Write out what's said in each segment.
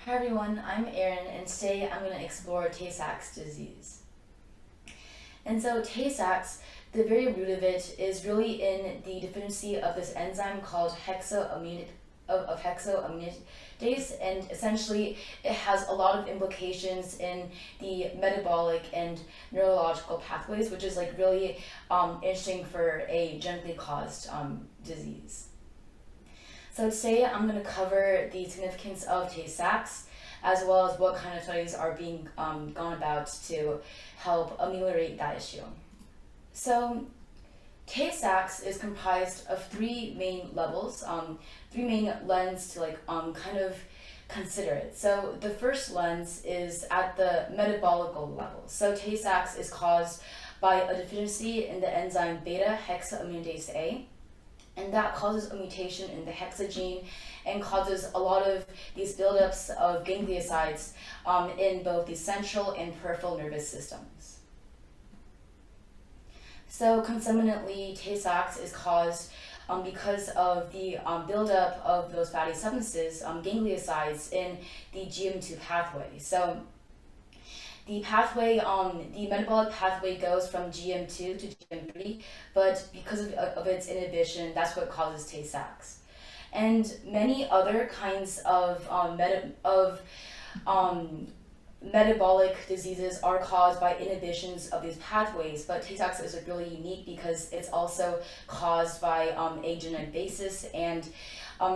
Hi everyone, I'm Erin, and today I'm going to explore Tay-Sachs disease. And so Tay-Sachs, the very root of it is really in the deficiency of this enzyme called hexoaminidase, and essentially it has a lot of implications in the metabolic and neurological pathways, which is like really interesting for a genetically caused disease. So today I'm going to cover the significance of Tay-Sachs, as well as what kind of studies are being gone about to help ameliorate that issue. So Tay-Sachs is comprised of three main levels, three main lenses to kind of consider it. So the first lens is at the metabolical level. So Tay-Sachs is caused by a deficiency in the enzyme beta hexoaminidase A, and that causes a mutation in the hexa gene and causes a lot of these buildups of gangliosides in both the central and peripheral nervous systems. So concomitantly, Tay-Sachs is caused because of the buildup of those fatty substances, gangliosides, in the GM2 pathway. So the pathway, the metabolic pathway goes from GM2 to GM3, but because of its inhibition, that's what causes Tay-Sachs. And many other kinds of metabolic diseases are caused by inhibitions of these pathways, but Tay-Sachs is really unique because it's also caused by a genetic basis, and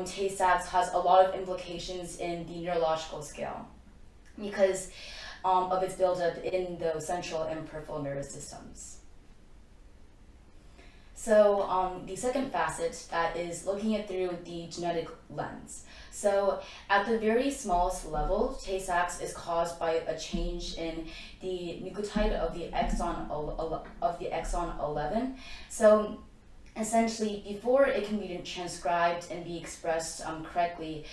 Tay-Sachs has a lot of implications in the neurological scale because of its buildup in those central and peripheral nervous systems. So the second facet that is looking at through the genetic lens. So at the very smallest level, Tay-Sachs is caused by a change in the nucleotide of the exon 11. So essentially, before it can be transcribed and be expressed correctly,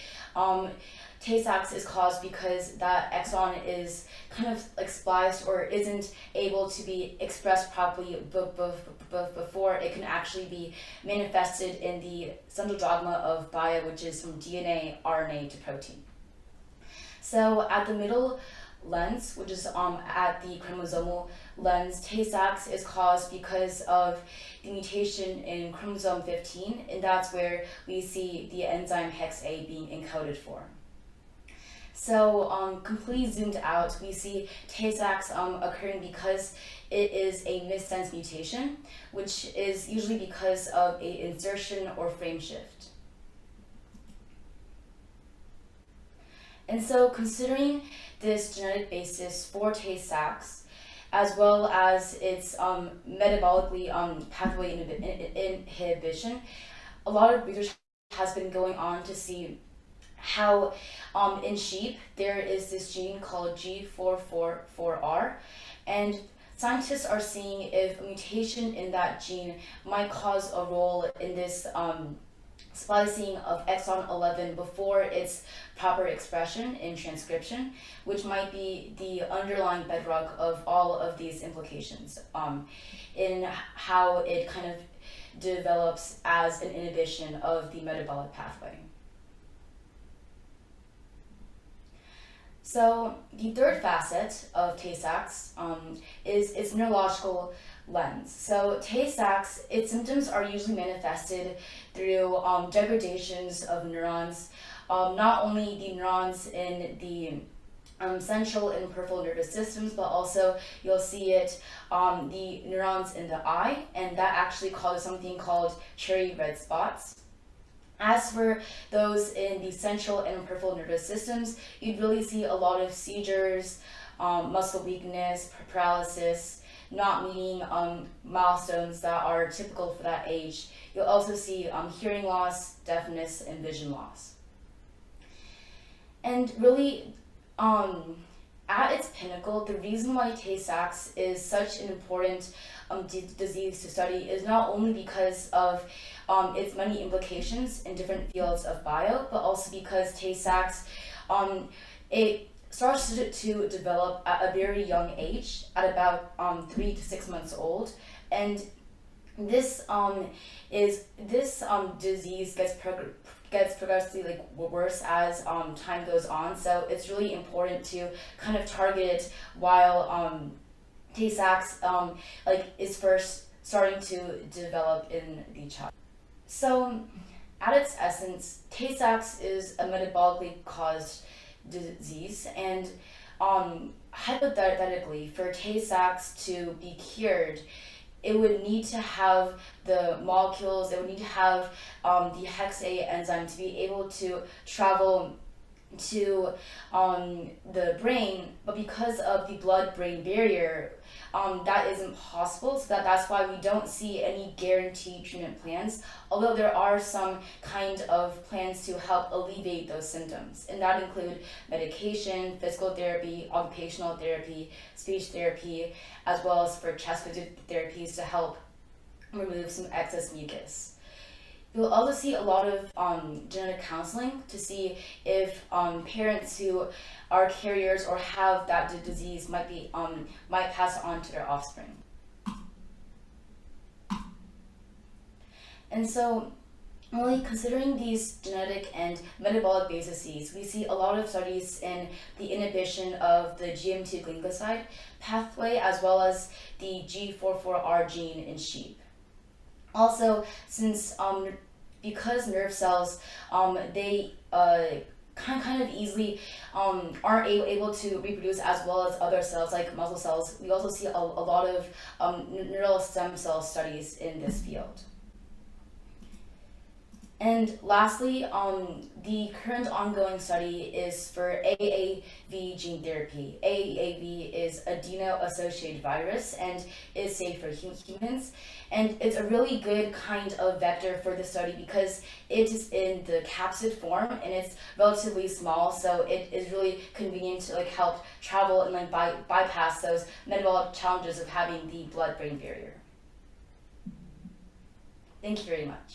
Tay-Sachs is caused because that exon is kind of like spliced or isn't able to be expressed properly before it can actually be manifested in the central dogma of bio, which is from DNA, RNA to protein. So at the middle lens, which is at the chromosomal lens, Tay-Sachs is caused because of the mutation in chromosome 15, and that's where we see the enzyme hex A being encoded for. So completely zoomed out, we see Tay-Sachs occurring because it is a missense mutation, which is usually because of an insertion or frame shift. And so considering this genetic basis for Tay-Sachs, as well as its metabolically pathway inhibition, a lot of research has been going on to see how in sheep there is this gene called G444R, and scientists are seeing if a mutation in that gene might cause a role in this splicing of exon 11 before its proper expression in transcription, which might be the underlying bedrock of all of these implications in how it kind of develops as an inhibition of the metabolic pathway. So the third facet of Tay-Sachs is its neurological lens. So Tay-Sachs, its symptoms are usually manifested through degradations of neurons, not only the neurons in the central and peripheral nervous systems, but also you'll see it the neurons in the eye, and that actually causes something called cherry red spots. As for those in the central and peripheral nervous systems, you'd really see a lot of seizures, muscle weakness, paralysis, not meeting milestones that are typical for that age. You'll also see hearing loss, deafness, and vision loss. And really, at its pinnacle, the reason why Tay-Sachs is such an important disease to study is not only because of its many implications in different fields of bio, but also because Tay-Sachs, it starts to develop at a very young age, at about 3 to 6 months old, and this disease gets gets progressively like worse as time goes on. So it's really important to kind of target it while Tay-Sachs like is first starting to develop in the child. So at its essence, Tay-Sachs is a metabolically caused disease, and hypothetically, for Tay-Sachs to be cured, it would need to have the molecules, it would need to have the hex A enzyme to be able to travel to the brain, but because of the blood-brain barrier, that isn't possible. So that's why we don't see any guaranteed treatment plans, although there are some kind of plans to help alleviate those symptoms, and that include medication, physical therapy, occupational therapy, speech therapy, as well as for chest therapies to help remove some excess mucus. You'll also see a lot of genetic counseling to see if parents who are carriers or have that disease might pass it on to their offspring. And so, really considering these genetic and metabolic bases, we see a lot of studies in the inhibition of the GM2 glycoside pathway as well as the G44R gene in sheep. Also, since because nerve cells they kind of easily aren't able to reproduce as well as other cells like muscle cells, we also see a lot of neural stem cell studies in this field. And lastly, the current ongoing study is for AAV gene therapy. AAV is adeno-associated virus and is safe for humans. And it's a really good kind of vector for the study because it is in the capsid form and it's relatively small, so it is really convenient to like help travel and like bypass those metabolic challenges of having the blood-brain barrier. Thank you very much.